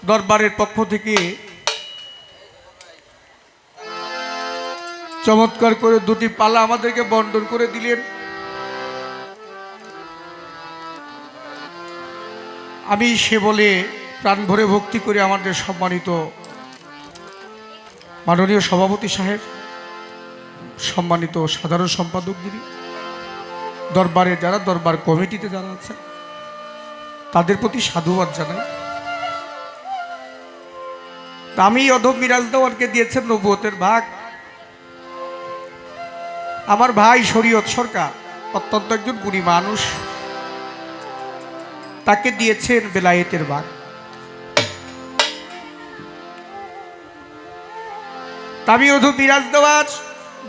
দরবারের পক্ষ থেকে চমৎকার করে দুটি পালা আমাদেরকে বন্টন করে দিলেন। আমি সে বলে প্রাণ ভরে ভক্তি করে আমাদের সম্মানিত মাননীয় সভাপতি সাহেব, সম্মানিত সাধারণ সম্পাদকগিরি, দরবারে যারা দরবার কমিটিতে যারা আছে তাদের প্রতি সাধুবাদ জানাই। আমি অধম মিরাজ দেওয়ানকে দিয়েছেন নবুয়তের ভাগ। আমার ভাই শরীয়ত সরকার অত্যন্ত একজন গুণী মানুষ, তাকে দিয়েছেন বেলায়েতের ভাগ। আমি অধম মিরাজ দেওয়ান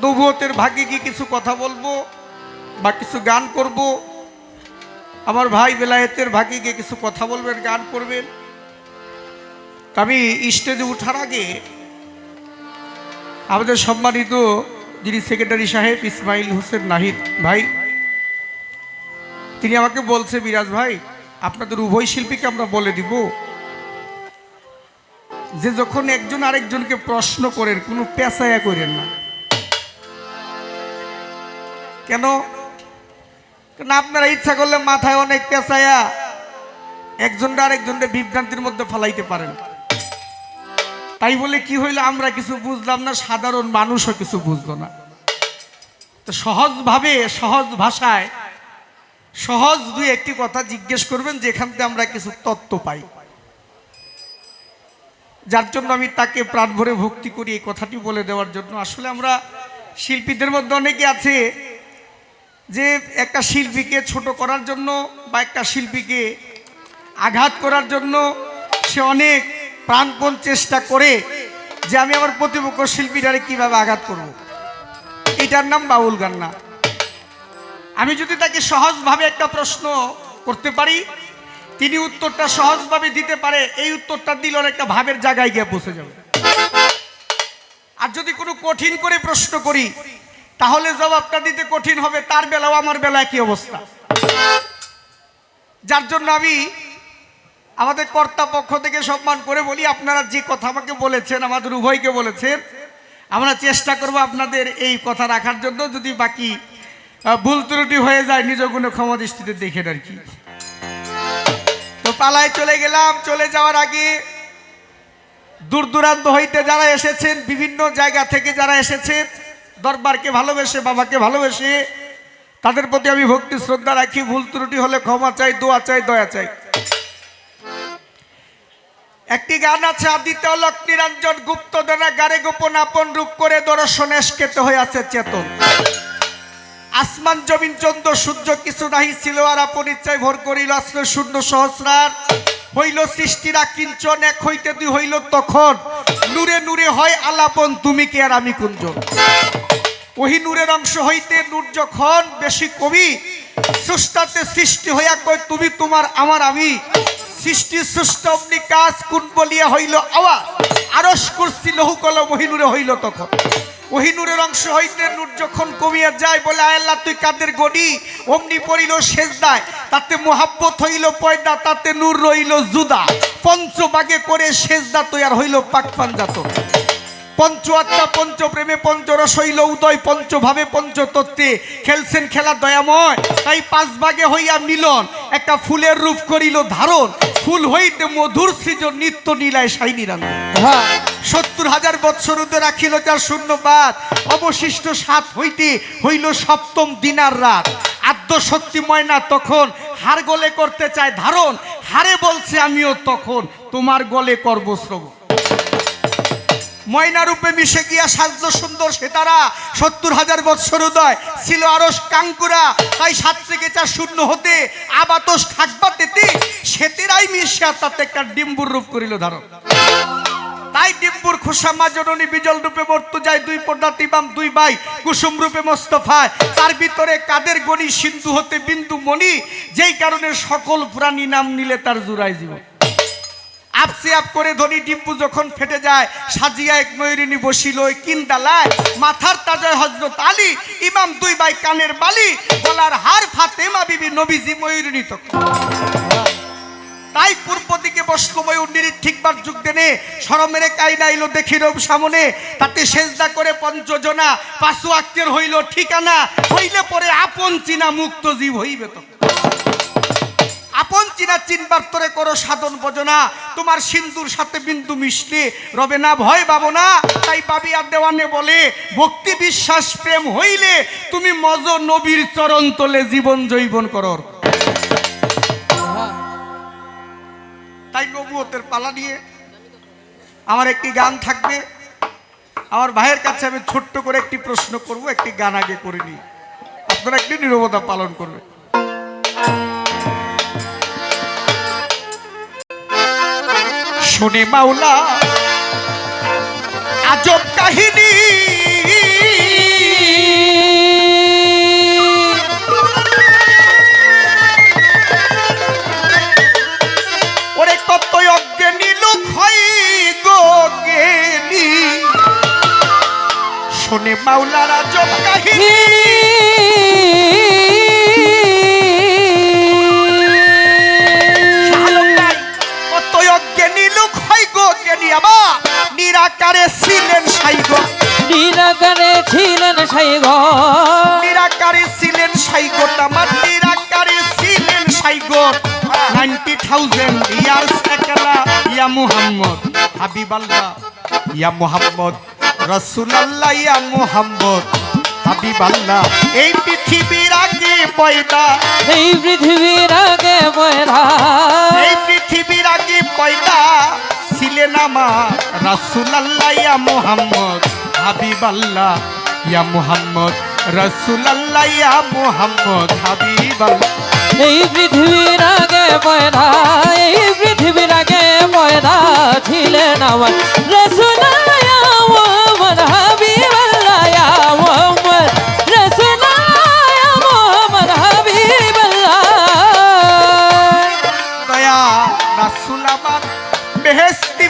নবুয়তের ভাগে গিয়ে কিছু কথা বলবো বা কিছু গান করব। আমার ভাই বেলায়েতের ভাগে গিয়ে কিছু কথা বলবেন, গান করবেন। আমি স্টেজে ওঠার আগে আমাদের সম্মানিত যিনি সেক্রেটারি সাহেব ইসমাইল হোসেন নাহিদ ভাই, তিনি আমাকে বলছে, মিরাজ ভাই আপনাদের উভয় শিল্পীকে আমরা বলে দিব যে যখন একজন আরেকজনকে প্রশ্ন করেন কোনো পেঁচায়া করেন না। কেন? কারণ আপনারা ইচ্ছা করলে মাথায় অনেক পেঁচায়া একজনটা আরেকজনকে বিভ্রান্তির মধ্যে ফেলাইতে পারেন। তাই বলে কি হইলো আমরা কিছু বুঝলাম না, সাধারণ মানুষও কিছু বুঝলো না। তো সহজভাবে সহজ ভাষায় সহজ দুই একটি কথা জিজ্ঞেস করবেন যেখান থেকে আমরা কিছু তত্ত্ব পাই। যার জন্য আমি তাকে প্রাণ ভরে ভক্তি করি এই কথাটি বলে দেওয়ার জন্য। আসলে আমরা শিল্পীদের মধ্যে অনেকে আছে যে একটা শিল্পীকে ছোট করার জন্য বা একটা শিল্পীকে আঘাত করার জন্য সে অনেক প্রাণপণ চেষ্টা করে যে আমি আমার প্রতিপক্ষ শিল্পীটারে কিভাবে আঘাত করব। এটার নাম বাউল গান না। আমি যদি তাকে সহজভাবে একটা প্রশ্ন করতে পারি, তিনি উত্তরটা সহজভাবে দিতে পারে, এই উত্তরটা দিল একটা ভাবের জায়গায় গিয়ে পৌঁছে যাবে। আর যদি কোনো কঠিন করে প্রশ্ন করি তাহলে জবাবটা দিতে কঠিন হবে, তার বেলাও আমার বেলায় কি অবস্থা। যার জন্য আমি আমাদের কর্তা পক্ষ থেকে সম্মান করে বলি, আপনারা যে কথা আমাকে বলেছেন, আমাদের উভয়কে বলেছেন, আমরা চেষ্টা করব আপনাদের এই কথা রাখার জন্য। যদি বাকি ভুল ত্রুটি হয়ে যায় নিজ গুণে ক্ষমা দৃষ্টিতে দেখেন আর কি। তো পালায় চলে গেলাম। চলে যাওয়ার আগে দূর দূরান্ত হইতে যারা এসেছেন, বিভিন্ন জায়গা থেকে যারা এসেছেন, দরবারকে ভালোবেসে, বাবাকে ভালোবেসে, তাদের প্রতি আমি ভক্তি শ্রদ্ধা রাখি। ভুল ত্রুটি হলে ক্ষমা চাই, দোয়া চাই, দয়া চাই। একটি গান আছে, আদিত্য লোক নিরঞ্জন গুপ্ত দানা গারে গোপন আপন রূপ করে দর্শন এসকেত হয়ে আছে চেতন। আসমান জমিন চন্দ্র সূর্য কিছু নাহি ছিল, আর আপন ইচ্ছায় ভর করিল আসলো শূন্য সহস্রার। হইল সৃষ্টিরা কিঞ্চন, এক হইতে দুই হইল তখন। নূরে নূরে হয় আলাপন, তুমি কি আর আমি কুঞ্জন। ওহি নূরের অংশ হইতে নূর যখন বেশি কবি, স্রষ্টাতে সৃষ্টি হইয়া কয় তুমি তোমার আমার আমি। সৃষ্টি সৃষ্ট অমনি কাজ কোন বলিয়া হইল আওয়াজ, আরশ কুরসি লৌহ কলম ওহিনুরে হইল তখন। ওহিনুরের অংশ হইতে নূর যখন কমিয়া যায়, বলে আল্লাহ তুই কাদের গনি, অমনি পড়িল সেজদায়, তাতে মোহাব্বত হইল পয়দা, তাতে নূর রইল জুদা। পঞ্চভাগে করে সেজদা তৈয়ার হইল পাক পাঞ্জাত। পঞ্চ আত্মা পঞ্চ প্রেমে পঞ্চরস হইল উদয়, পঞ্চভাবে পঞ্চতত্ত্বে খেলছেন খেলা দয়াময়। তাই পাঁচ ভাগে হইয়া মিলন, একটা ফুলের রূপ করিল ধারণ। ফুল হইতে মধুর সৃজন, নিত্য নীলায় সাই নিরানন। ৭০,০০০ বৎসর উদে রাখিল যার শূন্যপাত, অবশিষ্ট সাত হইতে হইল সপ্তম দিনার রাত। আদ্য শক্তি ময়না তখন হার গলে করতে চায় ধারণ, হারে বলছে আমিও তখন তোমার গলে করব শ্রবণ। ময়না রূপে মিশে গিয়া সাজলো সুন্দর সেতারা, ৭০,০০০ বৎসর উদয় ছিল আরশ কাঙ্কুরা। তাই ৭ থেকে ৪ শূন্য হতে আবাতস থাকবাতেতে, সেতেরাই মিশিয়া তাতে একটা ডিম্বুর রূপ করিল ধারণ। তাই ডিম্বুর খুশামা জননী বিজল রূপে মর্ত যায়, দুই পর্দা তিবাম দুই ভাই কুসুম রূপে মোস্তফায়। তার ভিতরে কাদের গণি সিন্ধু হতে বিন্দু মণি, যেই কারণে সকল প্রাণী নাম নিলে তার জুড়ায় জীবন। আপসে আপ করে ধনী ডিম্বু যখন ফেটে যায়, সাজিয়া এক ময়ূরিনী বসিল ওই কিনডালায়। মাথার তাজায় হযরত আলী, ইমাম দুই ভাই কানের বালি, গলার হার ফাতেমা বিবি, নবীজি ময়ূরিনী তখন। তাই পূর্ব দিকে বসলো ময়ূরনির ঠিকবার যুগ দেনে শরমের কায়দা আইলো দেখি রব সামনে তাতে সেজদা করে পঞ্চজনা পাঁচু আক্তের হইল ঠিকানা হইলে পরে আপন চিনা মুক্ত জীব হইবে তো আপন চিনা চিনবার তোরে করো সাধন ভজনা তোমার সিন্ধুর সাথে বিন্দু মিশলে রবে না ভয় পাবো না তাই বাবিয়া দেওয়ানে বলে ভক্তি বিশ্বাস প্রেম হইলে তুমি মজ নবীর চরণ তলে জীবন জৈবন করর তাই নবুয়তের পালা নিয়ে আমার একটি গান থাকবে আমার ভাইয়ের কাছে আমি ছোট্ট করে একটি প্রশ্ন করব একটি গান আগে করে নিই আপনারা একটি নীরবতা পালন করবেন শুনে মাওলা আজব কাহিনী ওরে কত অজ্ঞানী লোক হয় গো জ্ঞানী শুনে মাওলার আজব কাহিনী নিরাকারে ছিলেন সাইগ নিরাকারে ছিলেন সাইগ নিরাকারে ছিলেন সাইগ আমার নিরাকারে ছিলেন সাইগ 90,000 ইয়ার্স একলা ইয়া মুহাম্মদ হাবিবাল্লাহ ইয়া মুহাম্মদ রাসূলুল্লাহ ইয়া মুহাম্মদ হাবিবাল্লাহ এই পৃথিবীর আগে পয়দা এই পৃথিবীর আগে পয়দা এই পৃথিবীর আগে পয়দা ছিলেন আমার রাসূলুল্লাহ ইয়া মুহাম্মদ হাবিবাল্লাহ ইয়া মুহাম্মদ রাসূলুল্লাহ ইয়া মুহাম্মদ হাবিবাল্লাহ এই পৃথিবীর আগে পয়দা এই পৃথিবীর আগে পয়দা ছিলেন আমার রাসূলুল্লাহ ইয়া মুহাম্মদ হাবিবাল্লাহ ইয়া মুহাম্মদ রাসূলুল্লাহ ইয়া মুহাম্মদ হাবিবাল্লাহ দয়া রাসূল আমার বেহেশতি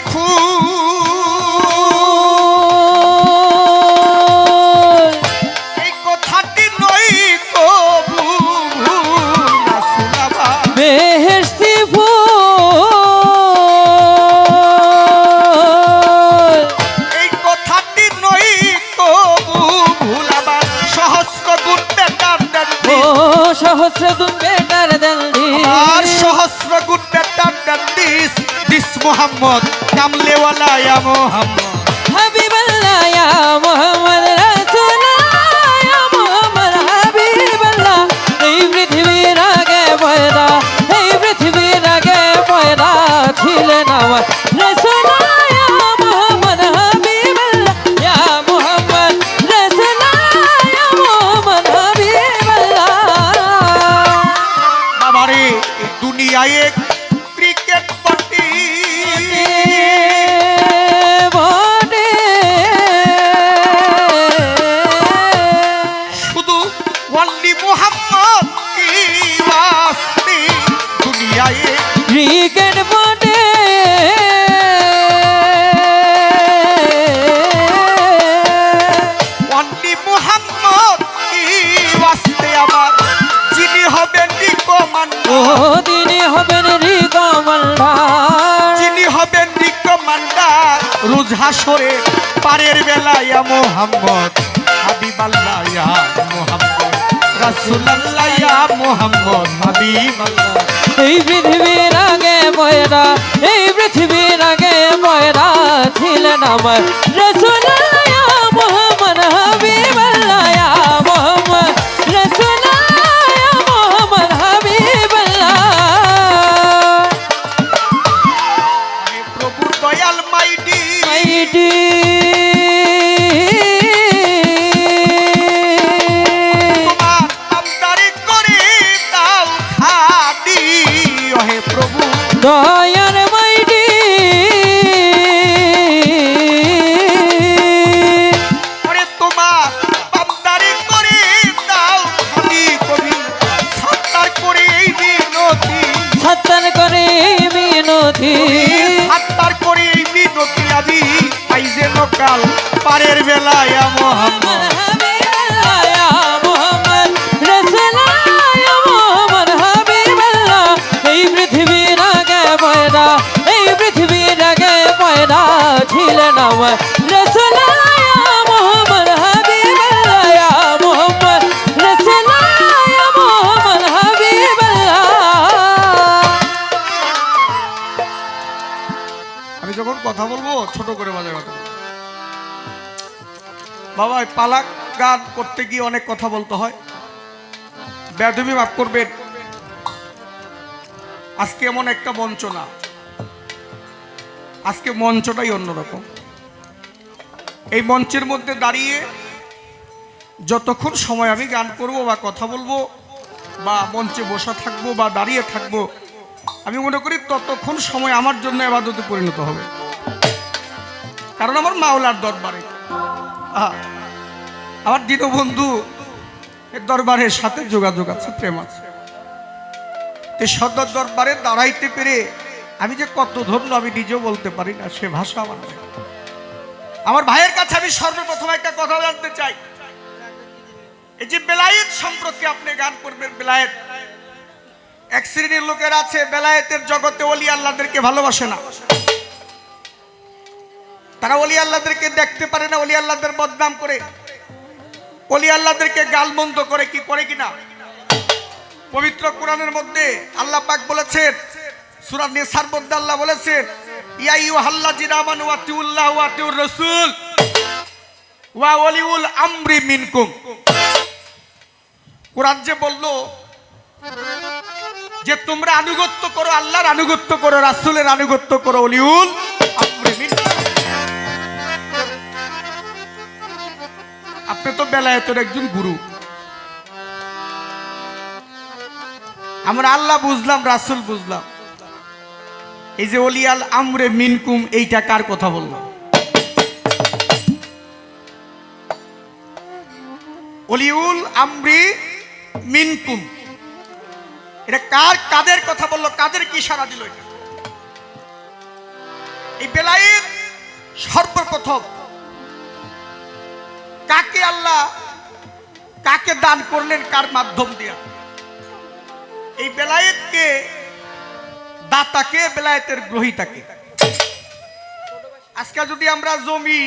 ফুল এই কথাটি নই কবু রাসূল আমার বেহেশতি ফুল এই কথাটি নই কবু ভুল আমার সহস্র গুণ বেটার দেন ও সহস্র গুণ বেটার দেন আর সহস্র গুণ বেটার দেন দিস মুহাম্মদ কামলেওয়ালা ইয়া মুহাম্মদ হাবিবাল্লাহ ইয়া মুহাম্মদ রাসূলুল্লাহ ইয়া মুহাম্মদ হাবিবাল্লাহ এই পৃথিবীর আগে পয়দা এই পৃথিবীর আগে পয়দা ছিলেন আমার রাসূলুল্লাহ ইয়া মুহাম্মদ হাবিবাল্লাহ ইয়া মুহাম্মদ রাসূলুল্লাহ ইয়া মুহাম্মদ হাবিবাল্লাহ বাবারে এই দুনিয়ায় ক্রিকেট পার্টি শুধু ওয়ালি মুহাম্মদ কি ওয়াস্তে দুনিয়ায় ক্রিকেট বটে ওয়ালি মুহাম্মদ কি ওয়াস্তে আমার যিনি হবেন ও রিকমান্ডার দিনে হবেন রিকমান্ডার যিনি হবেন রিকমান্ডার রোজ হাসরে পারের বেলা ইয়া মুহাম্মদ হাবিবাল্লাহ ইয়া মুহাম্মদ রাসূলুল্লাহ ইয়া মুহাম্মদ হাবিবাল্লাহ এই পৃথিবীর আগে পয়দা এই পৃথিবীর আগে পয়দা ছিলেন আমার রাসূলুল্লাহ ইয়া মুহাম্মদ হাবিবাল্লাহ ইয়া মুহাম্মদ রাসূলুল্লাহ ইয়া মুহাম্মদ হাবিবাল্লাহ হে প্রভু দয়াল মাইটি মাইটি তোমার আমদারি করে দাও খাদি ও হে প্রভু দয়ার মাইটি ওরে তোমার আমদারি করে দাও খাদি কবি সাত্তার করে এই বিনতি সত্তর করে মিনতি সাত্তার করে এই বিনতি আমি আইজে লোকাল পারের বেলা ইয়া মুহাম্মদ হাবিবাল্লাহ ইয়া মুহাম্মদ রাসূলুল্লাহ ইয়া মুহাম্মদ হাবিবাল্লাহ এই পৃথিবীর আগে পয়দা এই পৃথিবীর আগে পয়দা ছিলেন আমার রসুল মোহাম্মদ হাবিবাল্লাহ মোহাম্মদ রসুল মোহাম্মদ হাবিবাল্লাহ। আমি যখন কথা বলবো ছোট করে বাজার কথা বলবো। বাবা এই পালাক গান করতে গিয়ে অনেক কথা বলতে হয়, বেদবি মাফ করবেন। আজকে এমন একটা মঞ্চ না, আজকে মঞ্চটাই অন্যরকম। এই মঞ্চের মধ্যে দাঁড়িয়ে যতক্ষণ সময় আমি গান করব বা কথা বলবো বা মঞ্চে বসা থাকবো বা দাঁড়িয়ে থাকবো, আমি মনে করি ততক্ষণ সময় আমার জন্য ইবাদতে পরিণত হবে। কারণ আমার মাওলার দরবারে, আমার দীনবন্ধু এর দরবারের সাথে যোগাযোগ আছে, প্রেম আছে। এই সদর দরবারে দাঁড়াইতে পেরে আমি যে কত ধন্য আমি নিজেও বলতে পারি না, সে ভাষা আমার নেই। আমার ভাইয়ের কাছে আমি সর্বপ্রথম একটা কথা জানতে চাই। এই যে বেলায়েত সম্পর্কে আপনি গান করবেন, বেলায়েত এক শ্রেণীর লোকের আছে বেলায়েতের জগতে ওলি আল্লাহদেরকে ভালোবাসে না, তারা ওলি আল্লাহদেরকে দেখতে পারে না, ওলি আল্লাহদের বদনাম করে, ওলি আল্লাহদেরকে গালমন্দ করে, কি করে কিনা। পবিত্র কোরআনের মধ্যে আল্লাহ পাক বলেছেন, সূরা নিসার মধ্যে আল্লাহ বলেছেন, ইয়া আইয়ুহাল্লাযিনা আমানু আতিউল্লাহ ওয়া আতিউর রাসূল ওয়া ওয়ালিউল আমরি মিনকুম। কোরআন যে বললো যে তোমরা আনুগত্য করো, আল্লাহর আনুগত্য করো, রাসূলের আনুগত্য করো, ওলিউল আমরি মিনকুম। আপনি তো বেলায়েতের একজন গুরু, আমরা আল্লাহ বুঝলাম, রাসূল বুঝলাম, এই যে ওলিয়াল আমরে মিনকুম এইটা কার কথা বললাম? ওলিউল আমরি মিনকুম এটা কাদের কথা বললো, কাদের কি ইশারা দিল? এটা এই বেলায়েত সর্বপ্রথম কাকে আল্লাহ কাকে দান করলেন, কার মাধ্যম দিয়া? এই বেলায়েতকে দাতাকে, বেলায়েতের গ্রহীতাকে। আজকে যদি আমরা জমি,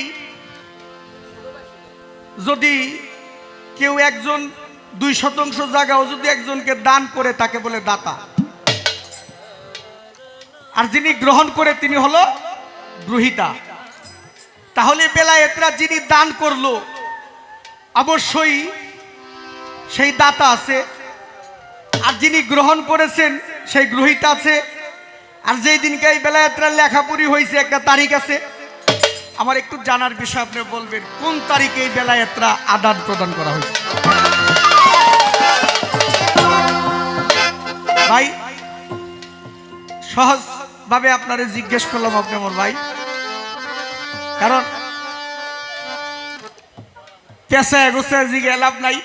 যদি কেউ একজন 2 শতাংশ জায়গাও যদি একজনকে দান করে, তাকে বলে দাতা। আর যিনি গ্রহণ করে তিনি হলো গ্রহীতা। তাহলে বেলায়েতরা যিনি দান করলো অবশ্যই সেই দাতা আছে, আর যিনি গ্রহণ করেছেন সেই গ্রহীতা আছে। আর যেই দিনকে এই বেলায়েতরা লেখাপড়ি হয়েছে একটা তারিখ আছে। আমার একটু জানার বিষয়, আপনি বলবেন কোন তারিখে এই বেলায়েতরা আদান প্রদান করা হয়েছে? ভাই সহজ ভাবে আপনারে জিজ্ঞেস করলাম, আপনি আমার ভাই, কারণ পেশায় গোছায় জিজ্ঞে লাভ নাই।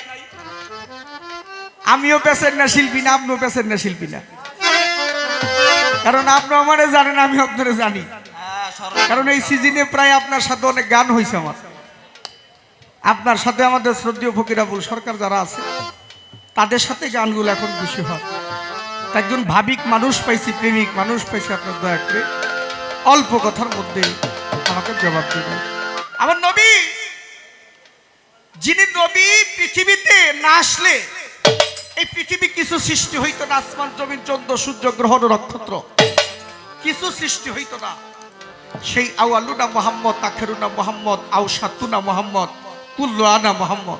আমিও পেশের না শিল্পী না, আপনিও পেশের না শিল্পী না, কারণ আপনি আমারে জানেন, আমি আপনারে জানি। কারণ এই সিজনে প্রায় আপনার সাথে অনেক গান হয়েছে আমার, আপনার সাথে আমাদের শ্রদ্ধেয় ফকির আবুল সরকার যারা আছে তাদের সাথে গানগুলো এখন বেশি হয়। একজন ভাবিক মানুষ পাইছি, প্রেমিক মানুষ পাইছি, আপনার দয়া করে অল্প কথার মধ্যে আমাকে জবাব দেবেন। আমার নবী, যিনি নবী পৃথিবীতে না আসলে এই পৃথিবী কিছু সৃষ্টি হইতো না। আসমান জমিন চন্দ্র সূর্য গ্রহ নক্ষত্র কিছু সৃষ্টি হইতো না। সেই আউয়ালুনা মুহাম্মদ, আখিরুনা মুহাম্মদ, আওসাতুনা মুহাম্মদ, কুল্লু আনা মুহাম্মদ।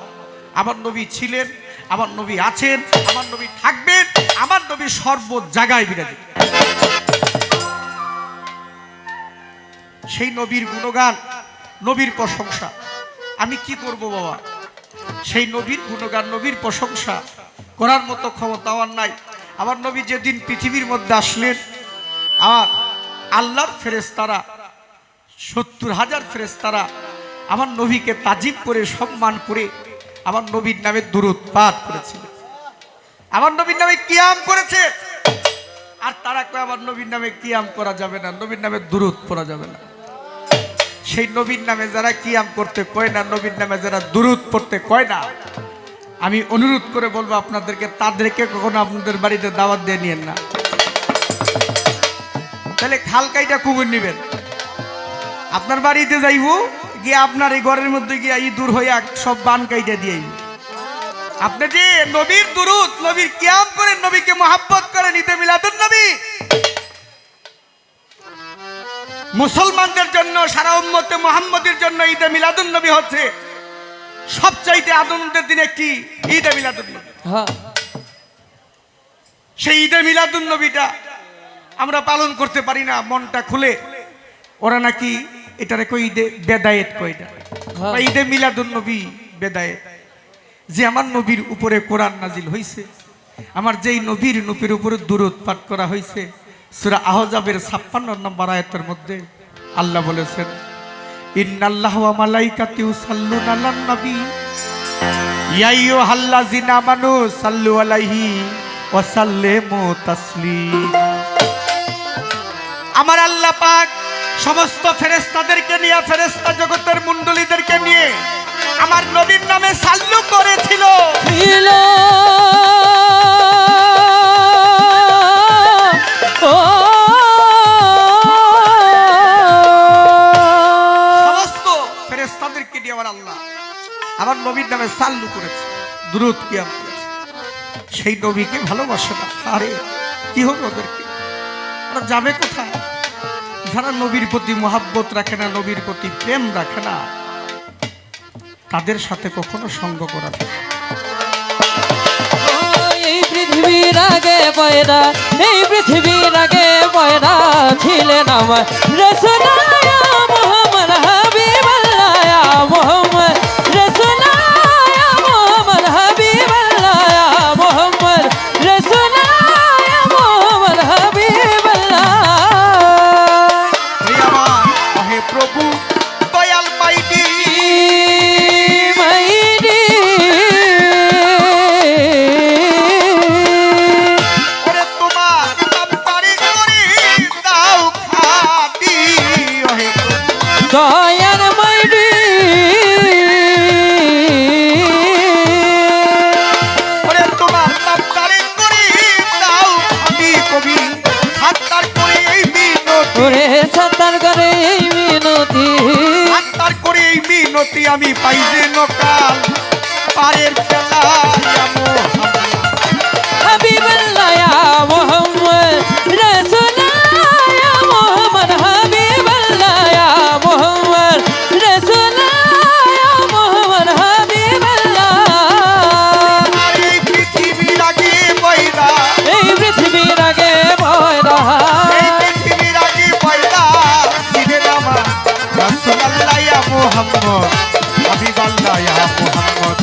আমার নবী ছিলেন, আমার নবী আছেন, আমার নবী থাকবেন, আমার নবী সর্ব জায়গায় বিরাজমান। সেই নবীর গুণগান, নবীর প্রশংসা আমি কি করব বাবা? সেই নবীর গুণগান, নবীর প্রশংসা করার মতো ক্ষমতা আমার নাই। আমার নবী যেদিন পৃথিবীর মধ্যে আসলেন, আর আল্লাহর ফেরেশতারা 70,000 ফেরেশতারা আমার নবীকে তাজিম করে, সম্মান করে আমার নবীর নামে দুরূদ পাঠ করেছিল, আমার নবীর নামে কিয়াম করেছে। আর তারা কয় আমার নবীর নামে কিয়াম করা যাবে না, নবীর নামে দুরূদ পড়া যাবে না। সেই নবীর নামে যারা কিয়াম করতে কয় না, নবীর নামে যারা দুরূদ পড়তে কয় না, আমি অনুরোধ করে বলবো আপনাদেরকে, তাদেরকে কখনো আপনাদের বাড়িতে দাওয়াত দিয়ে নিয়েন না। তাহলে খাল কাইটা কুবুর নিবেন, আপনার বাড়িতে যাইব গিয়ে আপনার এই ঘরের মধ্যে গিয়ে এই দূর হইয়া সব বান কাইটা দিয়ে আইব। আপনি যে নবীর দুরূদ নবীর কিয়াম করেন, নবীকে মহাব্বত করেন, ঈদে মিলাদুন নবী মুসলমানদের জন্য, সারা উম্মতে মুহাম্মদের জন্য ঈদে মিলাদুন নবী হচ্ছে সবচাইতে আনন্দের দিন একটি ঈদে মিলাদুন নবী। হ্যাঁ সেই ঈদে মিলাদুন নবীটা আমরা পালন করতে পারি না মনটা খুলে। ওরা নাকি এটারে কই ঈদে বেদায়েত কয়টা, ঈদে মিলাদুন নবী বেদায়েত। যে আমার নবীর উপরে কোরআন নাজিল হইছে, আমার যেই নবীর উপরে দুরূদ পাঠ করা হয়েছে, সূরা আহজাবের 56 নম্বর আয়াতের মধ্যে আল্লাহ বলেছেন, ইন্নাল্লাহা ওয়া মালাইকাতু ইউসাল্লুনা আলান নবী ইয়া আইয়ুহাল্লাযিনা আমানু সাল্লু আলাইহি ওয়া সাল্লিমু তাসলিমা। আমার আল্লাহ পাক সমস্ত ফেরেশতাদেরকে নিয়ে, ফেরেশতা জগতের মণ্ডলীদেরকে নিয়ে আমার নবীর নামে সাল্লু করেছিল। ছিল সমস্ত ফেরেশতাদেরকে নিয়ে আমার আল্লাহ আমার নবীর নামে সাল্লু করেছে, দুরূদ কিয়াম করেছে। সেই নবীকে ভালোবাসে না, আরে কি হবে ওদেরকে? ওরা যাবে কোথায়? যারা নবীর প্রতি মহাব্বত রাখে না, নবীর প্রতি প্রেম রাখে না, তাদের সাথে কখনো সঙ্গ করা যায় না। এই পৃথিবীর আগে পয়দা, এই পৃথিবীর আগে পয়দা ছিলেন আমার রাসূল ইয়া মুহাম্মদ হাবিবাল্লাহ ইয়া মুহাম্মদ রাসূল ইয়া মুহাম্মদ হাবিবাল্লাহ ইয়া মুহাম্মদ রাসূল ইয়া মুহাম্মদ হাবিবাল্লাহ। হে আমার হে প্রভু দয়াল মাইটি, ওরে তোমার নাম পারি করে দাও খাতি, হে প্রভু দয়ার মাইডি ওরে তোমার নাম পারি করে দাও আমি কবি হাততার করে এই মিনতি, ওরে সাতার করে এই মিনতি, হাততার করে এই মিনতি আমি পাই যে নকাল পারের খেলা হাবিবাল্লাহ ইয়া মুহাম্মদ রাসূলুল্লাহ ইয়া মুহাম্মদ হাবিবাল্লাহ ইয়া মুহাম্মদ রাসূলুল্লাহ ইয়া মুহাম্মদ হাবিবাল্লাহ। এই পৃথিবীর আগে পয়দা, এই পৃথিবীর আগে পয়দা, এই পৃথিবীর আগে পয়দা ছিলেন আমার রাসূলুল্লাহ ইয়া মুহাম্মদ হাবিবাল্লাহ ইয়া মুহাম্মদ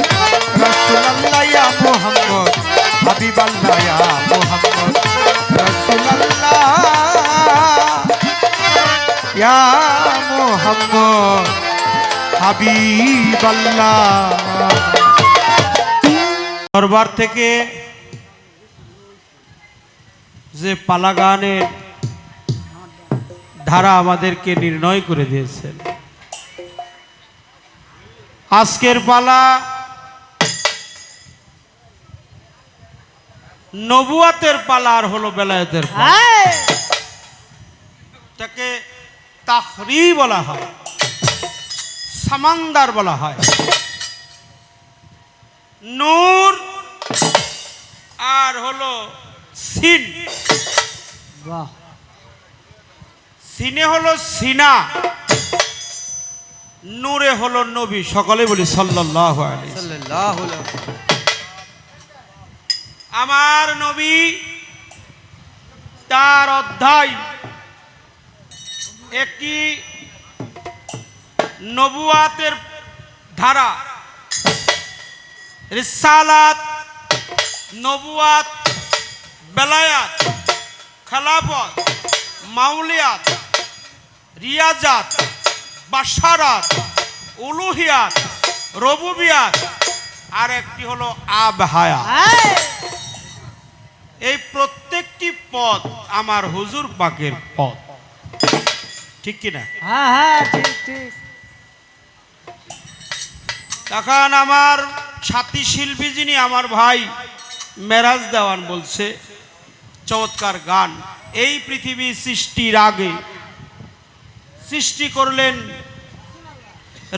রাসূলুল্লাহ ইয়া মুহাম্মদ হাবিবাল্লাহ ইয়া মুহাম্মদ রাসূলুল্লাহ ইয়া মুহাম্মদ হাবিবাল্লাহ। দরবার থেকে যে পালা গানের ধারা আমাদেরকে নির্ণয় করে দিয়েছেন, আজকের পালা নবুয়াতের পালা আর হলো বেলায়েতের পালা। তাকে তাখরি বলা হয়, সামান্দার বলা হয়। নূর আর হলো সিন, সিনে হলো সিনা, নূরে হলো নবী। সকলে বলি সাল্লাল্লাহু আলাইহি ওয়াসাল্লাম। আমার নবী তার অধ্যায় একটি নবুয়াতের ধারা, রিসালাত, নবুয়াত, বেলায়াত, খেলাফত, মাউলিয়াত, রিয়াজাত, বাশারাত, উলুহিয়াত, রবুবিয়াত, আর একটি হলো আবহায়া। এই প্রত্যেকটি পদ আমার হুজুর পাকের পদ, ঠিক কিনা? তখন আমার সাথী শিল্পী যিনি আমার ভাই মেরাজ দেওয়ান বলছে চমৎকার গান, এই পৃথিবী সৃষ্টির আগে সৃষ্টি করলেন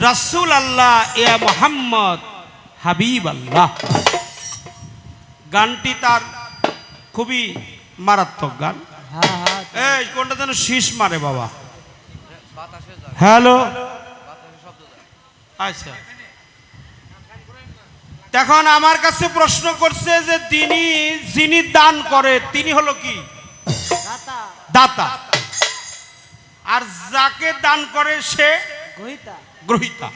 রাসূল আল্লাহ এ মুহাম্মদ হাবিব আল্লাহ। গানটি তার খুবই মারাত্মক গান। হ্যাঁ হ্যাঁ এই কোনটা যেন শীষ মারে বাবা। হ্যালো, আচ্ছা। এখন আমার কাছে প্রশ্ন করছে যে যিনি দান করে তিনি হলো কি? দাতা। আর যাকে দান করে সে গ্রহীতা।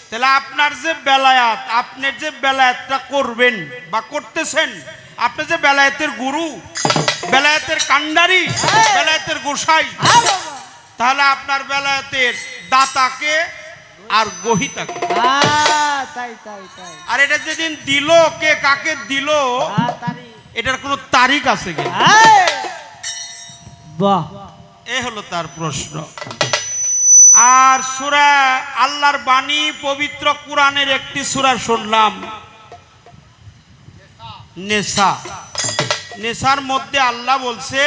তাহলে আপনার যে বেলায়াত, আপনি যে বেলায়াতটা করবেন বা করতেছেন, আপনি যে বেলায়েতের গুরু, বেলায়েতের কান্ডারি, বেলায়েতের গোসাই, তাহলে আপনার বেলায়েতের দাতাকে আর গ্রহীতাকে। তাই তাই তাই আর এটা যেদিন দিল, কে কাকে দিল, এটার কোনো তারিখ আছে কিনা? বাহ, এ হলো তার প্রশ্ন। আর সূরা আল্লাহর বাণী পবিত্র কোরআনের একটি সূরা শুনলাম, নেসা। নেসার মধ্যে আল্লাহ বলছে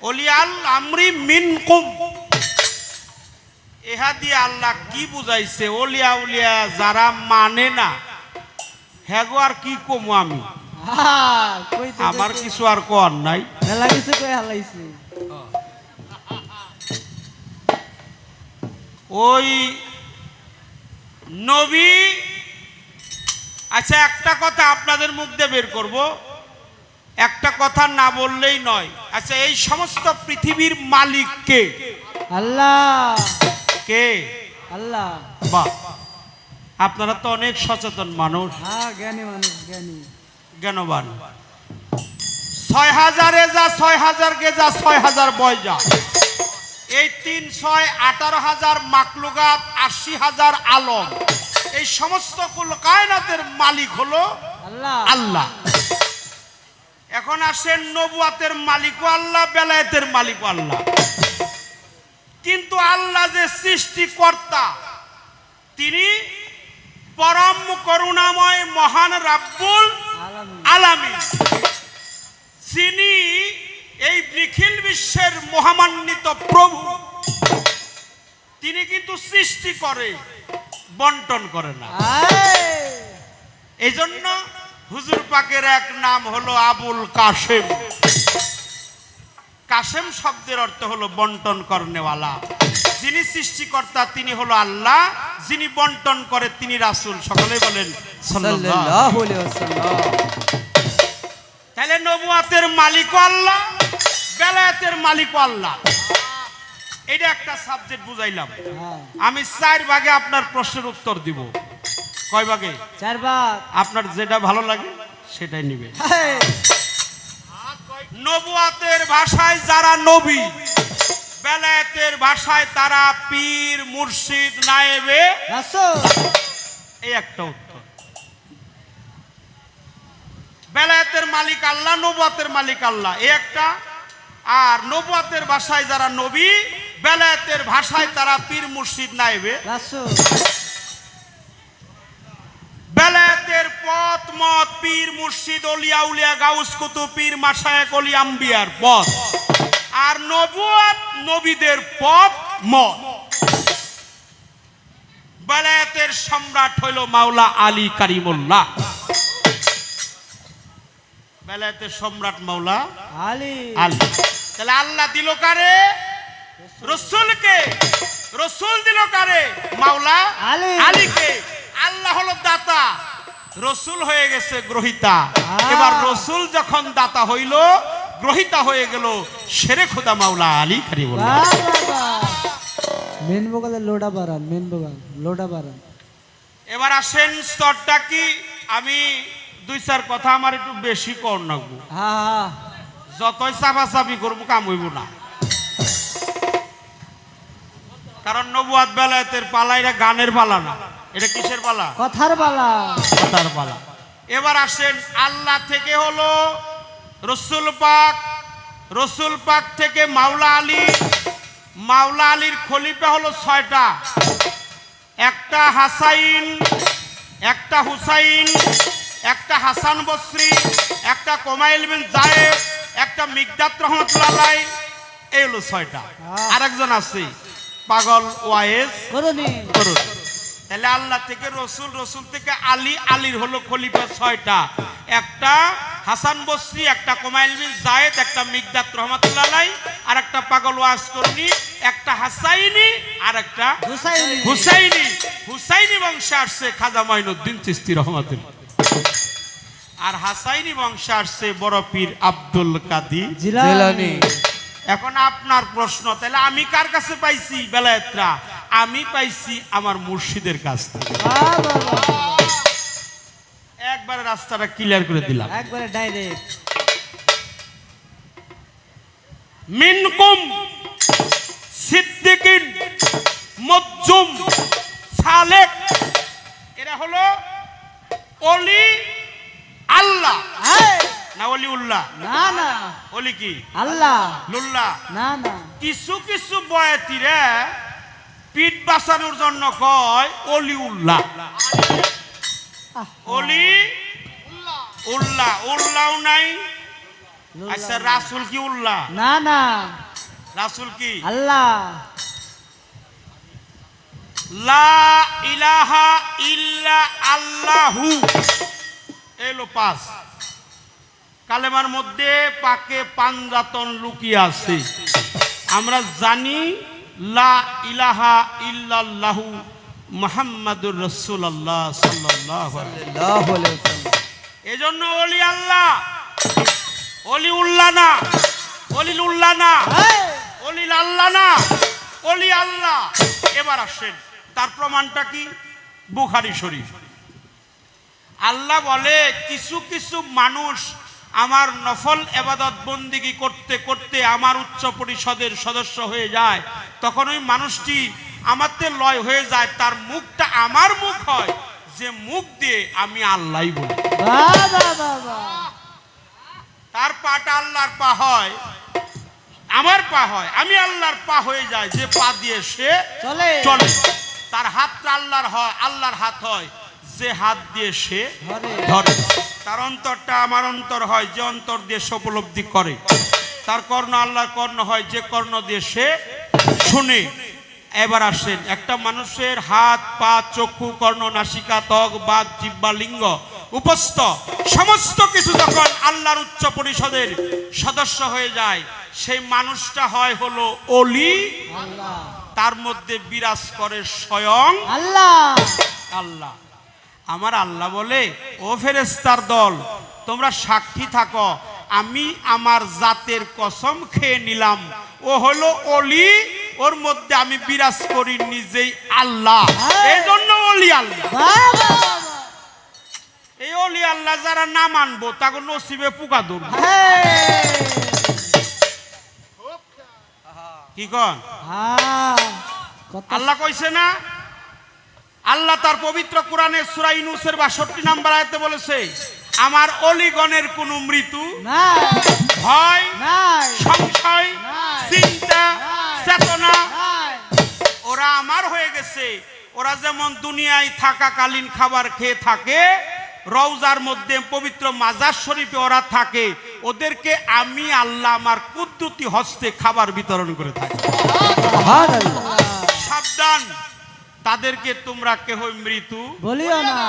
ওলিয়াল আমরি মিনকুম। এহা দিয়ে আল্লাহ কি বুঝাইছে? ওলিয়া উলিয়া যারা মানে না, হ্যাঁ গো, আর কি কমু আমি, আমার কিছু আর কর নাই। মেলা কিছু কই হালাইছে। ওই নবী, আচ্ছা একটা কথা আপনাদের মুখ দিয়ে বের করব, একটা কথা না বললেই নয়। আচ্ছা, এই সমস্ত পৃথিবীর মালিক কে? আল্লাহ। কে? আল্লাহ। বাহ, আপনারা তো অনেক সচেতন মানুষ, হ্যাঁ জ্ঞানী মানুষ, জ্ঞানী জ্ঞানবান। ৬,০০০ যা ৬,০০০ কে যা ৬,০০০ বয় যা, এই ৩ ৬ ১৮,০০০ মাকলুকাত, ৮০,০০০ আলম, এই সমস্ত কুল কায়নাতের মালিক হলো আল্লাহ। আল্লাহ। এখন আসেন, নবুয়াতের মালিকও আল্লাহ, বেলায়েতের মালিকও আল্লাহ। কিন্তু আল্লাহ যে সৃষ্টিকর্তা, তিনি পরম করুণাময় মহান রাব্বুল আলামিন, যিনি এই নিখিল বিশ্বের মহামান্বিত প্রভু, তিনি কিন্তু সৃষ্টি করে, বন্টন করে না। এই জন্য হুজুর পাকের এক নাম হলো আবুল কাশেম। কাশেম শব্দের অর্থ হলো বন্টন করনেওয়ালা। যিনি সৃষ্টিকর্তা তিনি হলো আল্লাহ, যিনি বন্টন করে তিনি রাসূল। সকলেই বলেন সাল্লাল্লাহু আলাইহি ওয়াসাল্লাম। তাহলে নবুয়াতের মালিকও আল্লাহ, বেলায়েতের মালিকও আল্লাহ। এটা একটা সাবজেক্ট বুঝাইলাম। আমি 4 ভাগে আপনার প্রশ্নের উত্তর দিব। কয় ভাগে? 4 ভাগ। আপনার যেটা ভালো লাগে সেটাই নিবে। নবুয়াতের ভাষায় যারা নবী, বেলায়েতের ভাষায় তারা পীর, মুর্শিদ, নায়েবে রাসূল। এই একটা উত্তর। বেলায়েতের মালিক আল্লাহ, নবুয়াতের মালিক আল্লাহ, এই একটা। আর নবুয়াতের ভাষায় যারা নবী, বেলায়েতের ভাষায় তারা পীর, মুর্শিদ, নায়েবে রাসূল। বেলায়েতের পথ মত পীর, মুর্শিদ, ওলিয়া উলিয়া, গাউস কুতুব, পীর, মাশায়েখ, ওলি, আম্বিয়ার পথ। আর নবুয়াত নবীদের পথ মত। বেলায়েতের সম্রাট হইল মাওলা আলী কারিমুল্লাহ। বেলায়েতের সম্রাট মাওলা আলী। আলী। তাহলে আল্লাহ দিল কারে? রাসূলকে। রাসূল দিল কারে? মাওলা আলী। আলীকে। আল্লাহ হলো দাতা, রাসূল হয়ে গেছে গ্রহীতা। এবার রাসূল যখন দাতা হইল, গ্রহীতা হয়ে গেল শেরে খোদা মাওলা আলী কারিমুল্লাহ। মেন বগলে লোডা বাড়ান, মেন বগল লোডা বাড়ান। এবার আসেন স্তরটা কি, আমি 2-4 কথা আমার একটু বেশি কর নাগবো। হ্যাঁ যতই চাপাচাপি করবো কাম হইব না। কারণ নবুয়াত বেলায়েতের পালা এটা গানের পালা না, এটা কিসের পালা? কথার পালা। কথার পালা। এবার আসেন, আল্লাহ থেকে হলো রসুল পাক, রসুল পাক থেকে মাওলা আলী, মাওলা আলীর খলিফা হলো 6টা। একটা হাসাইন, একটা হুসাইন, একটা হাসান বসরি, একটা কোমাইল বিন জায়েদ, একটা মিকদাত রহমতুল্লাহ আলাইহি, এই হলো 6টা। আরেকজন আছে পাগল ওয়াইজ করুনি করুন। তাহলে আল্লাহ থেকে রসুল, রসুল থেকে আলী, আলীর হলো খলিফা 6টা। একটা হাসান বসরি, একটা কুমাইল বিন জায়েদ, একটা মিকদাত রহমাতুল্লাহ আলাইহি, আর একটা পাগল ওয়াজ করনি, একটা হাসাইনি, আর একটা হুসাইনি হুসাইনি। হুসাইনি বংশে আসছে খাজা মাইনুদ্দিন চিশতি রহমাতুল্লাহ, আর হাসাইনি বংশে আসছে বড় পীর আব্দুল কাদের জিলানী। এখন আপনার প্রশ্ন, তাহলে আমি কার কাছে পাইছি বেলায়েতরা? আমি পাইছি আমার মুর্শিদের কাছ থেকে। একবারে রাস্তাটা ক্লিয়ার করে দিলাম। একবারে ডাইরেক্ট। মিনকুম সিদ্দিকিন মুজ্জুম সালেক, এরা হলো ওলি আল্লাহ না ওলি উল্লাহ? না না ওলি কি আল্লাহ, লুল্লাহ? না না কিছু কিছু বয়াতিরা পিঠ বাঁচানোর জন্য কয় অলি উল্লাহ। অলি উল্লাহ, উল্লাহ নাই। আচ্ছা রাসূল কি উল্লাহ? না না রাসূল কি আল্লাহ। লা ইলাহা ইল্লা আল্লাহু, এলো 5। কালেমার মধ্যে পাকে পাঞ্জাতন লুকিয়ে আছে। আমরা জানি লা ইলাহা ইল্লাল্লাহু মুহাম্মাদুর রাসূলুল্লাহ সাল্লাল্লাহু আলাইহি ওয়াসাল্লাম। এজন্য ওলি আল্লাহ, ওলি উল্লাহ না, ওলি উল্লাহ না, ওলি আল্লাহ না, ওলি আল্লাহ। এবার আসেন তার প্রমাণটা কি? বুখারী শরীফ। আল্লাহ বলে কিছু কিছু মানুষ আমার নফল ইবাদত বন্দিগি করতে করতে আমার উচ্চ পরিষদের সদস্য হয়ে যায়, তখন ওই মানুষটি আমাতে লয় হয়ে যায়, তার মুখটা আমার মুখ হয়, যে মুখ দিয়ে আমি আল্লাহই বলি। তার পাটা আল্লাহর পা হয়, আমার পা হয়, আমি আল্লাহর পা হয়ে যায়, যে পা দিয়ে সে চলে চলে। তার হাতটা আল্লাহর হয়, আল্লাহর হাত হয়, যে হাত দিয়ে সে ধরে। তার অন্তরটা আমার অন্তর হয়, যে অন্তর দিয়ে সে উপলব্ধি করে। তার কর্ণ আল্লাহর কর্ণ হয়, যে কর্ণ দিয়ে সে শুনে। এবার আসেন, একটা মানুষের হাত, পা, চক্ষু, কর্ণ, নাসিকা, ত্বক, বাক, জিহ্বা, লিঙ্গ, উপস্থ সমস্ত কিছু যখন আল্লাহর উচ্চ পরিষদের সদস্য হয়ে যায়, সেই মানুষটা হয় হলো ওলি আল্লাহ। তার মধ্যে বিরাজ করে স্বয়ং আল্লাহ। আল্লাহ। আমার আল্লাহ বলে, ও ফেরেশতার দল, তোমরা সাক্ষী থাকো, আমি আমার জাতের কসম খেয়ে নিলাম, ও হলো ওলি, ওর মধ্যে আমি বিরাজ করি নিজেই আল্লাহ। এই জন্য ওলি আল্লাহ। এই ওলি আল্লাহ যারা না মানবো তাকে নসিবে পোকা ধরবে। কি কন? আল্লাহ কইছে না? আল্লাহ তার পবিত্র কোরআনে সূরা ইউনূসের 62 নম্বর আয়াতে বলেছে, আমার অলিগণের কোনো মৃত্যু ভয়, সংশয়, চিন্তা, চেতনা, ওরা আমার হয়ে গেছে। ওরা যেমন দুনিয়ায় থাকাকালীন খাবার খেয়ে থাকে, রওজার মধ্যে পবিত্র মাজার শরীফে ওরা থাকে, ওদেরকে আমি আল্লাহ আমার কুদরতি হস্তে খাবার বিতরণ করে থাকি। সাবধান, তাদেরকে তোমরা কেহ মৃত্যু বলিও না।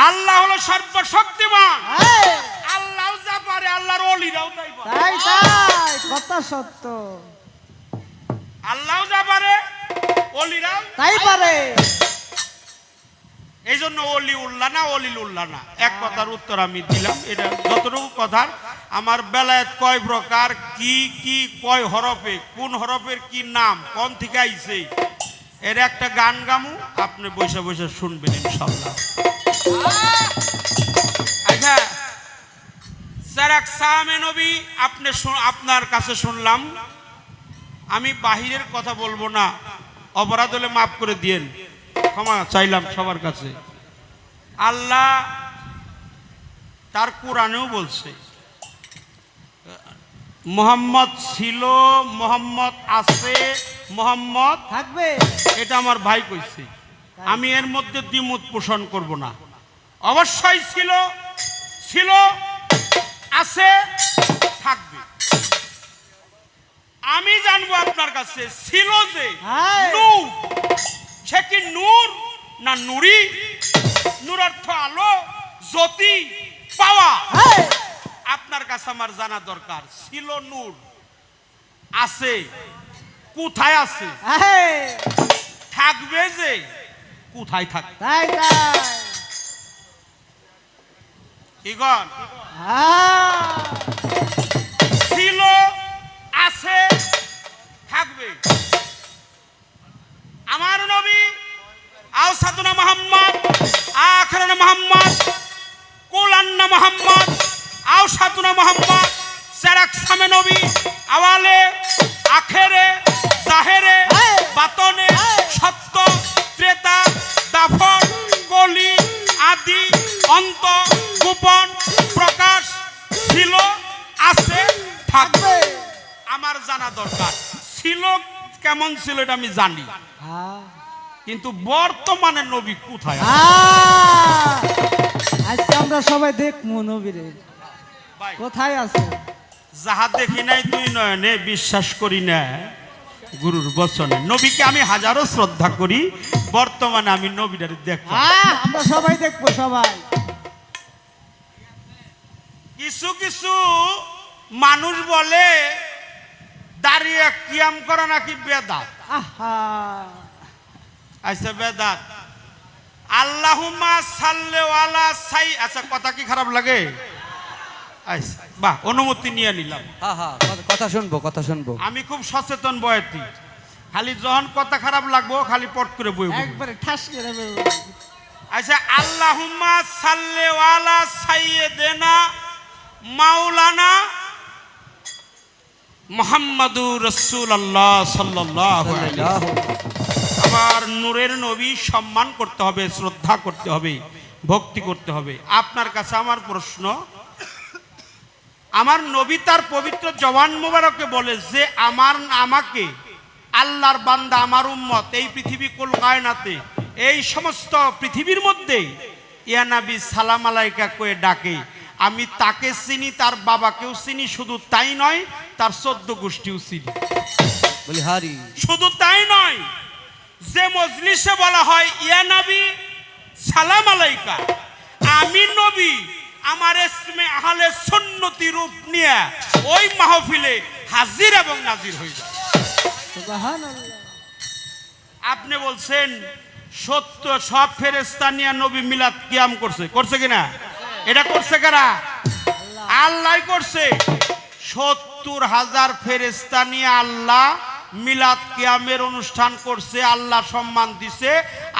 আল্লাহ হলো সর্বশক্তিমান। আল্লাহ যা পারে, আল্লাহর ওলিরাও তাই পারে। তাই তাই, কথা সত্য। আল্লাহ যা পারে, ওলিরাও তাই পারে। এই জন্য ওলি উল্লাহ না, অলিল উল্লাহ না। এক কথার উত্তর আমি দিলাম। এটা যতটুকু কথার, আমার বেলায়েত কয় প্রকার, কি কি কয় হরফে, কোন হরফের কি নাম, কোন থেকে আইছে, এর একটা গান গামু, আপনি বসে বসে শুনবেন ইনশাআল্লাহ। আচ্ছা স্যার, এক সামে নবী আপনার কাছে শুনলাম, আমি বাহিরের কথা বলবো না, অপরাধ হলে মাফ করে দিয়েন, ক্ষমা চাইলাম সবার কাছে। আল্লাহ তার কোরআনেও বলছে, মুহাম্মদ ছিল, মুহাম্মদ আছে, মুহাম্মদ থাকবে। এটা আমার ভাই কইছে, আমি এর মধ্যে দ্বিমত পোষণ করব না। অবশ্যই ছিল, ছিল, আছে, আমি জানবো আপনার কাছে ছিল যে হ্যাঁ। নূর, সে কি নূর না নুরি? নূর অর্থ আলো, জ্যোতি, পাওয়া। হ্যাঁ। আপনার কাছে আমার জানা দরকার ছিল নূর আছে, কোথায় আছে? হ্যাঁ। থাকবে যে কোথায় থাকবে? তাই তাই। কি গণ? হ্যাঁ। ছিল, আছে, থাকবে। আমার নবী আওসাদুনা মুহাম্মদ, আখিরানা মুহাম্মদ, কুলান্না মুহাম্মদ, আওসাদুনা মুহাম্মদ, সেরাকসামে নবী, আওয়ালে, আখেরে, জাহেরে, বাতনে, সত্য, ত্রেতা, দাফন, কলি, আদি, অন্ত, গোপন, প্রকাশ, ছিল, আছে, থাকবে। আমার জানা দরকার ছিল কেমন ছিল এটা আমি জানি, হ্যাঁ। কিন্তু বর্তমানে নবী কোথায়? আজকে আমরা সবাই দেখবো নবীরে ভাই, কোথায় আছে। যাহা দেখি নাই দুই নয়নে, বিশ্বাস করি না গুরুর বচনে। নবীকে আমি হাজারো শ্রদ্ধা করি, বর্তমানে আমি নবীটারে দেখব। হ্যাঁ, আমরা সবাই দেখবো সবাই। কিছু কিছু মানুষ বলে দাঁড়িয়ে কিয়াম করা নাকি বেদাত। আহা। আচ্ছা বেদাত, আল্লাহুম্মা সাল্লি আলা সাই, আচ্ছা কথা কি খারাপ লাগে? আচ্ছা বাহ, অনুমতি নিয়ে নিলাম। হ্যাঁ হ্যাঁ, কথা শুনবো, কথা শুনবো। আমি খুব সচেতন বয়সী, খালি যখন কথা খারাপ লাগবো খালি পট করে বই বলবো। একবারে ঠাস করে বলবো। আচ্ছা, আল্লাহুম্মা সাল্লি আলা সাইয়্যিদিনা মাওলানা মুহাম্মাদুর রাসূলুল্লাহ সাল্লাল্লাহু আলাইহি ওয়াসাল্লাম। আমার নূরের নবী সম্মান করতে হবে, শ্রদ্ধা করতে হবে, ভক্তি করতে হবে। আপনার কাছে আমার প্রশ্ন, আমার নবী তার পবিত্র জবান মোবারকে বলে যে আমাকে আল্লাহর বান্দা, আমার উম্মত, এই পৃথিবী কুল কায়নাতে, এই সমস্ত পৃথিবীর মধ্যে ইয়া নবী সালাম আলাইকা কয়ে ডাকে। আমি তাকে চিনি, তার বাবাকেও চিনি, শুধু তাই নয় তার 14 গোষ্ঠীও চিনি। বলি হারি। শুধু তাই নয়, যে মজলিসে বলা হয় ইয়া নবী সালাম আলাইকা, আমি নবী আমার ইসমে আহলে সুন্নতি রূপ নিয়ে ওই মাহফিলে হাজির এবং নাজির হয়ে যায়। সুবহানাল্লাহ। আপনি বলছেন সত্য সব ফেরেশতা নিয়ে নবী মিলাদ কিয়াম করছে, করছে কিনা? এটা করছে কারা? আল্লাহ করছে। 70,000 ফেরেশতা নিয়ে আল্লাহ মিলাদ কিয়ামের অনুষ্ঠান করছে, আল্লাহ সম্মান দিছে।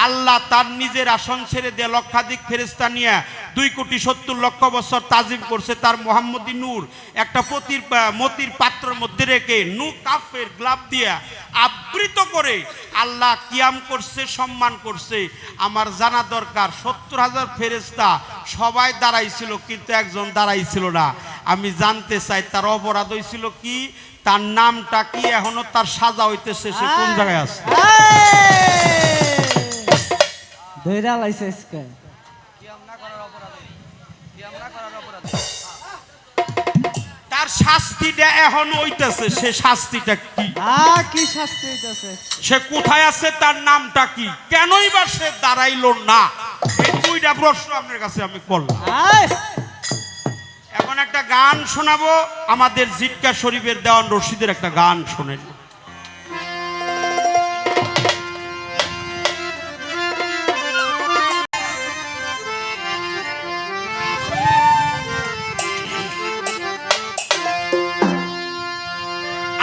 আল্লাহ তার নিজের আসন ছেড়ে দিয়ে লক্ষাধিক ফেরেশতা নিয়ে 2,70,00,000 বছর তাজিম করছে তার মোহাম্মদী নূর একটা মতির পাত্রের মধ্যে রেখে নু কাফের গ্লাভ দিয়ে আবৃত করে আল্লাহ কিয়াম করছে, সম্মান করছে। আমার জানা দরকার 70,000 ফেরেশতা সবাই দাঁড়াইছিল, কিন্তু একজন দাঁড়াইছিল না। আমি জানতে চাই তার অপরাধ হয়েছিল কি, তার নামটা কি, এখনো তার সাজা হইতেছে, সে কোন জায়গায় আছে? ধৈরা লাইছে আজকে। তার শাস্তিটা এখন হইতেছে, সে শাস্তিটা কি? কি শাস্তি হইতাছে? সে কোথায় আছে, তার নামটা কি, কেনই বা সে দাঁড়াইলো না? এই দুইটা প্রশ্ন আপনার কাছে আমি করলাম। এখন একটা গান শোনাবো, আমাদের জিটকা শরীফের দেওয়ান রশিদের একটা গান শোনেন।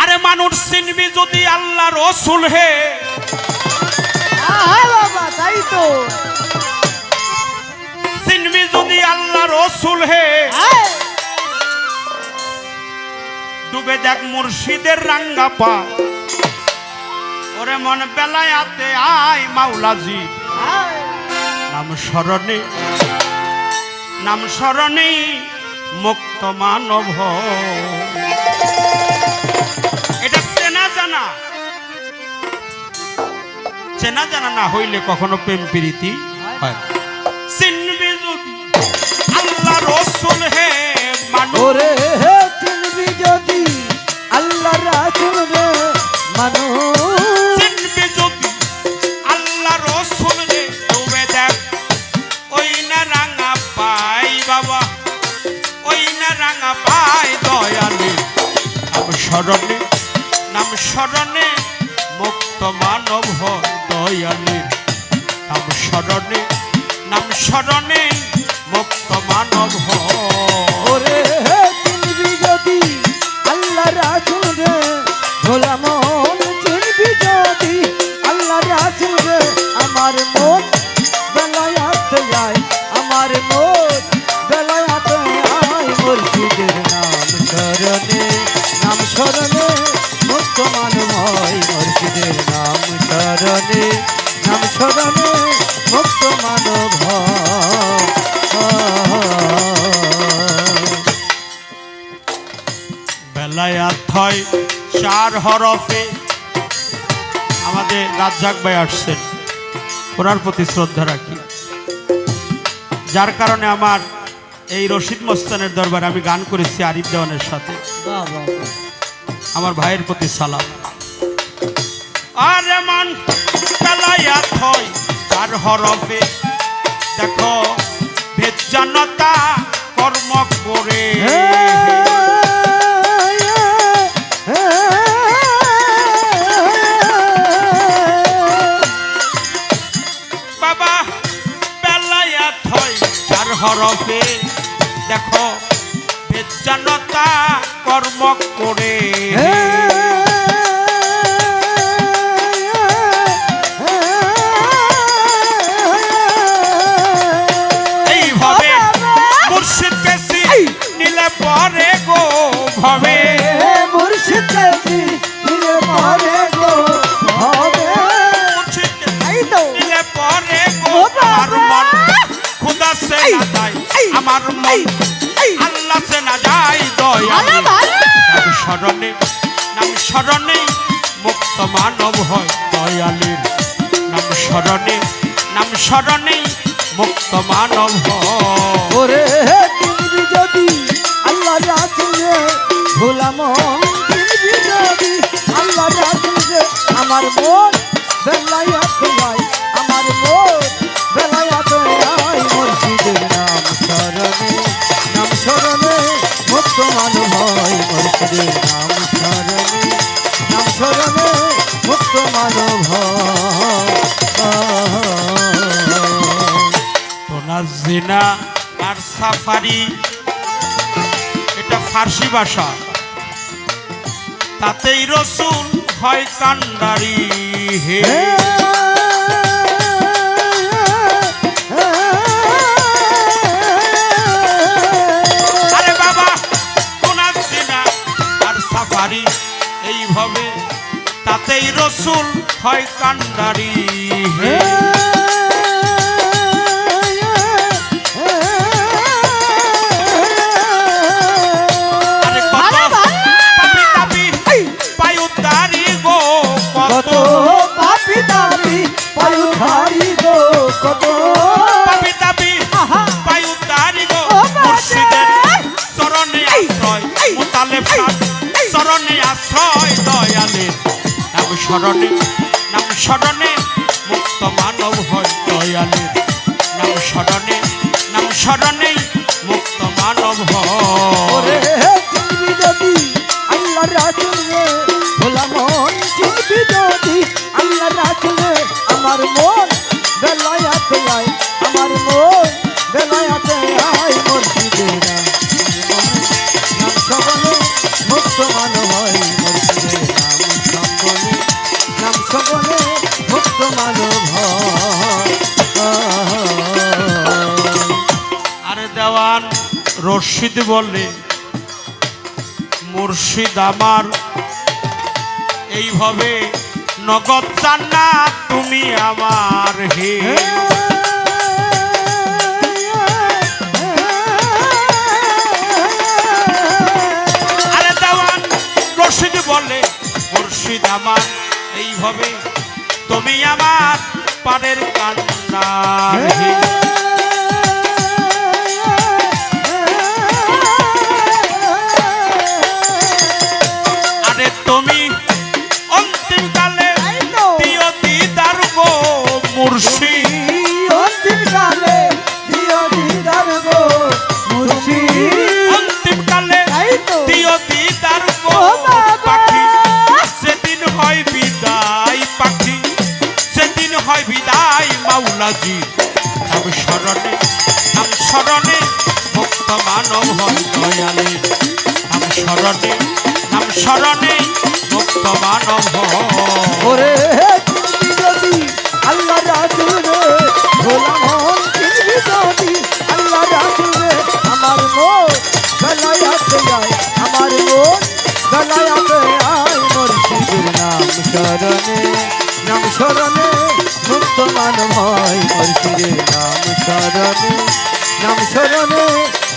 আরে মানুষ চিনবি যদি আল্লাহ রসুল হে, বাবা তাই তো। চিনবি যদি আল্লাহ রসুল হে, ডুবে দেখ মুর্শিদের রাঙ্গা পা, ওরে মন বেলায়াতে আয় মাওলাজি, নাম স্মরণে মুক্ত মানব। এটা চেনা জানা না হইলে কখনো প্রেম প্রীতি হয় না। চিনবি যদি আল্লাহ রসুল হে মানুষ, চিনবি যদি আল্লাহ রাসূল মানুষ চিনবি যদি আল্লাহ রসুল রে ডুবে দেখ ওই না রাঙা পাই বাবা ওই না রাঙা পাই দয়ালে নাম স্মরণে মুক্ত মানব হয় দয়ালে নাম স্মরণে মুক্ত মানব হয় ওরে চিনবি যদি আল্লাহ রাসূল রে ভোলা মন চিনবি যদি আল্লাহ রাসূল রে আমার মন বেলায়াতে আয় আমার মন বেলায়াতে আয় মুর্শিদের নাম স্মরণে মুক্ত মানব হয় মুর্শিদের নাম স্মরণে মুক্ত মানব হয় বেলায়াত হয় 4 হরফে আমাদের রাজ্জাক ভাই আসছেন ওনার প্রতি শ্রদ্ধা রাখি যার কারণে আমার এই রশিদ মস্তানের দরবারে আমি গান করেছি আরিফ দেওয়ানের সাথে বাহ বাহ বাহ। আমার ভাইয়ের প্রতি সালাম আরে মান বেলায়াত হয় 4 হরফে দেখো বেজ্জানতা কর্ম করে বাবা বেলায়াত হয় 4 হরফে দেখো বেজ্জানতা কর্ম করে এইভাবে মুর্শিদকে নিলে পরে গো ভাবে মুর্শিদ দিলে পরে গো হবে এই তো নিলে পরে গো আমার মন খুদা সে না যায় আমার মন আল্লাহ সে না যায় দয়ালে নাম স্মরণে মুক্ত মানব হয় দয়ালের নাম স্মরণে মুক্ত মানব হয় ওরে চিনবি যদি আল্লাহ রাসূল রে ভোলা মন চিনবি যদি আল্লাহ রাসূল রে আমার মন বেলায়াতে আয় আমার মন বেলায়াতে আয় মুর্শিদের নাম স্মরণে মুক্ত মানব হয় মুর্শিদের নাম স্মরণে মুক্ত মানব হয় জিনা আর সাফারি এটা ফার্সি ভাষা তাতেই রসুল হয় কান্ডারি হে আরে বাবা কোনার জিনা আর সাফারি এইভাবে তাতেই রসুল হয় কান্ডারি হে কত পাপি দাবি পায়ু ধারি গো কত পাপি দাবি পায়ু ধারি গো মুর্শিদের চরণে আশ্রয় মুতালেব চরণে আশ্রয় দয়ালের নাম স্মরণে মুক্ত মানব হয় দয়ালের নাম স্মরণে মুক্ত মানব হয় চিনবি যদি আল্লাহ রাসূল রে ভোলা মন চিনবি যদি আল্লাহ রাসূল রে আমার মন বেলায়াতে আয় আমার মন বেলায়াতে আয় মুর্শিদের নাম স্মরণে মুক্ত মানব হয় মুর্শিদের নাম স্মরণে মুক্ত মানব হয় আরে দেওয়ান রশিদ বলে মুর্শিদ আমার এইভাবে নগদ জান্নাত তুমি আমার হে আরে দেওয়ান রশিদ বলে মুর্শিদ আমার এইভাবে তুমি আমার পারের কান্নার হে তুমি আল্লাহজি নাম স্মরণে মুক্ত মানব হয় দয়ালে নাম স্মরণে মুক্ত মানব হয় ওরে চিনবি যদি আল্লাহ রাসূল রে গোলাম হন চিনবি যদি আল্লাহ রাসূল রে আমার মন গলায়াতে যায় আমার মন গলায়াতে আয় মুর্শিদের নাম স্মরণে মুক্ত মানব হয় মুর্শিদের নাম স্মরণে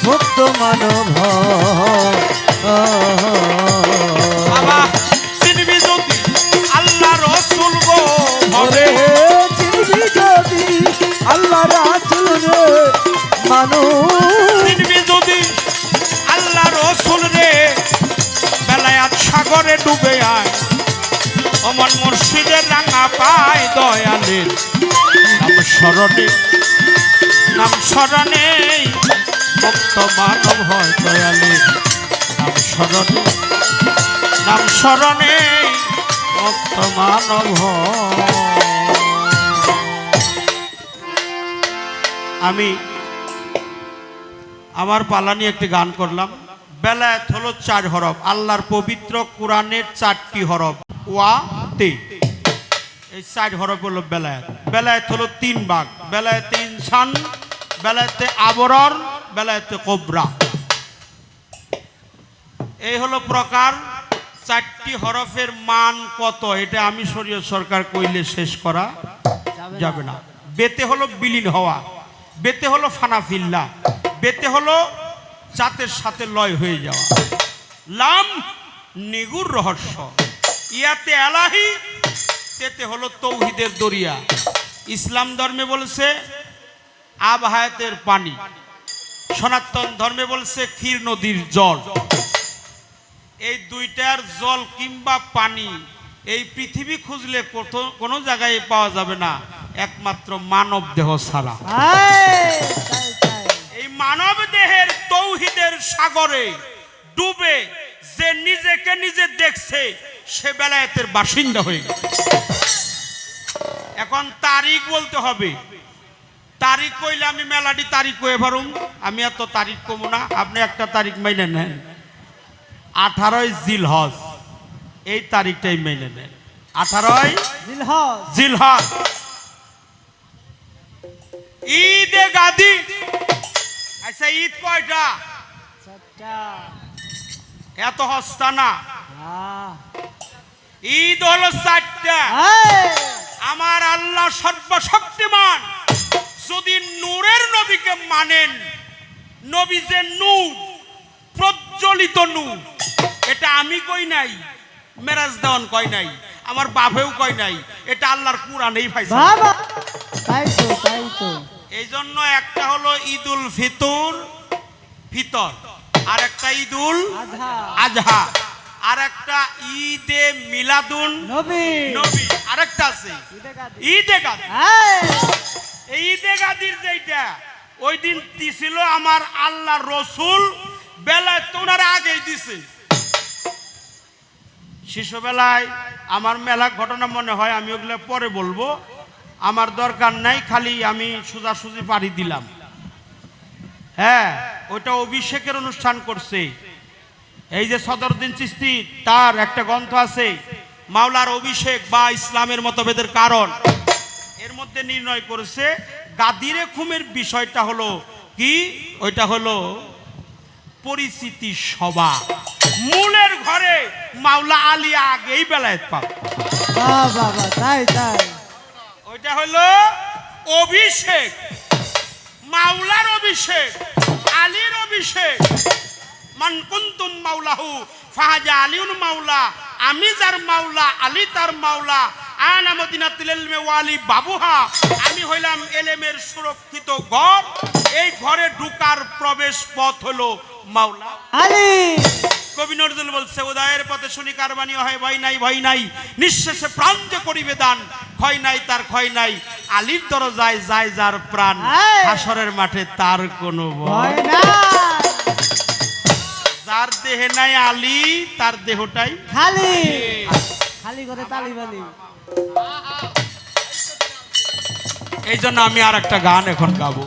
মুক্ত মানব হয় বাবা চিনবি যদি আল্লাহ রসুল গো ওরে চিনবি যদি আল্লাহ রাসূল রে মানুষ চিনবি যদি আল্লাহ রসুল রে বেলায়াত সাগরে ডুবে আয় অমন মুর্শিদের রাঙা পায় দয়ালের নাম স্মরণে মুক্ত মানব হয় দয়ালের নাম স্মরণে মুক্ত মানব হয়। আমি আমার পালা নিয়ে একটি গান করলাম। বেলায়েত হলো 4 হরফ, আল্লাহর পবিত্র কোরআনের 4টি হরফ ওয়া তে। এই 4 হরফ হলো বেলায়েত। বেলায়েত হলো 3 ভাগ, বেলায়েতে ইনসান, বেলায়েতে আবরর, বেলায়েতে কোবরা। এই হলো প্রকার। 4টি হরফের মান কত এটা আমি শরীয়ত সরকার কইলে শেষ করা যাবে না। বেতে হলো বিলীন হওয়া, বেতে হলো ফানাফিল্লা, বেতে হলো জাতের সাথে লয় হয়ে যাওয়া। লাম নিগুর রহস্য, ইয়াতে এলাহি, তেতে হলো তৌহিদের দরিয়া। ইসলাম ধর্মে বলছে আব হায়াতের পানি, সনাতন ধর্মে বলছে ক্ষীর নদীর জল। এই দুইটার জল কিংবা পানি এই পৃথিবী খুঁজলে কোনো জায়গায় পাওয়া যাবে না, একমাত্র মানব দেহ ছাড়া। এই মানব দেহের তৌহিদের সাগরে ডুবে যে নিজেকে নিজে দেখছে সে বেলায়েতের বাসিন্দা হয়ে গেছে। এখন তারিখ বলতে হবে। তারিখ কইলে আমি মেলাটি তারিখ কয়ে পারুম, আমি এত তারিখ কমু না। আপনি একটা তারিখ মেনে নেন, 18 জিলহজ, এই তারিখটাই মেনে নেন। 18 জিলহজ ঈদে গাদি। আচ্ছা ঈদ কয়টা? এত হস্তা না, ঈদ হলো 4টা। আমার আল্লাহ সর্বশক্তিমান, যদি নূরের নবীকে মানেন, নবী যে নূর, প্রজ্বলিত নূর, এটা আমি কই নাই, মেরাজ দেওয়ান কই নাই, আমার বাপেও কই নাই, এটা আল্লাহর কুরআনেই পাইছে। এই জন্য একটা হলো ঈদুল ফিতর, আর একটা ঈদুল আজহা, আর একটা ঈদে মিলাদুন নবী, আর একটা আছে ঈদে গাদি। এই ঈদে গাদির যেটা ওই দিন দিছিল আমার আল্লাহ রসুল, বেলায় তোনার আগেই দিছে। শিশুবেলায় আমার মেলা ঘটনা মনে হয়, আমি ওগুলো পরে বলবো, আমার দরকার নাই, খালি আমি সোজাসুজি পাড়ি দিলাম। হ্যাঁ, ওইটা অভিষেকের অনুষ্ঠান করছে। এই যে সদরুদ্দিন চিশতি, তার একটা গ্রন্থ আছে মাওলার অভিষেক বা ইসলামের মতভেদের কারণ। এর মধ্যে নির্ণয় করেছে গাদিরে খুমের বিষয়টা হলো কি, ওইটা হলো পরিচিতি সভা। মূলের ঘরে মাওলা আলী আগেই বেলায়েত পাবে। ওইটা হলো অভিষেক, মাওলার অভিষেক, আলীর অভিষেক। মান কুনতুম মাওলাহু ফাহাজা আলিউন মাওলা, আমি যার মাওলা আলী তার মাওলা। আনা মদিনাতুল ইলমি ওয়ালি বাবুহা, আমি হইলাম এলেমের সুরক্ষিত ঘর, এই ঘরে ঢুকার প্রবেশ পথ হলো মাওলা আলী। কবি নজরুল বলছে উদয়ের পথে শুনি কারবানি হয় ভয় নাই, ভয় নাই, নিঃশেষে প্রাণ যে করিবে দান, ক্ষয় নাই তার ক্ষয় নাই, আলীর দরজায় যায় যার প্রাণ, হাসরের মাঠে তার কোনো ভয় নাই। যার দেহে নাই আলী তার দেহটাই খালি, খালি করে তালি বালি। এই জন্য আমি আর একটা গান এখন গাবো।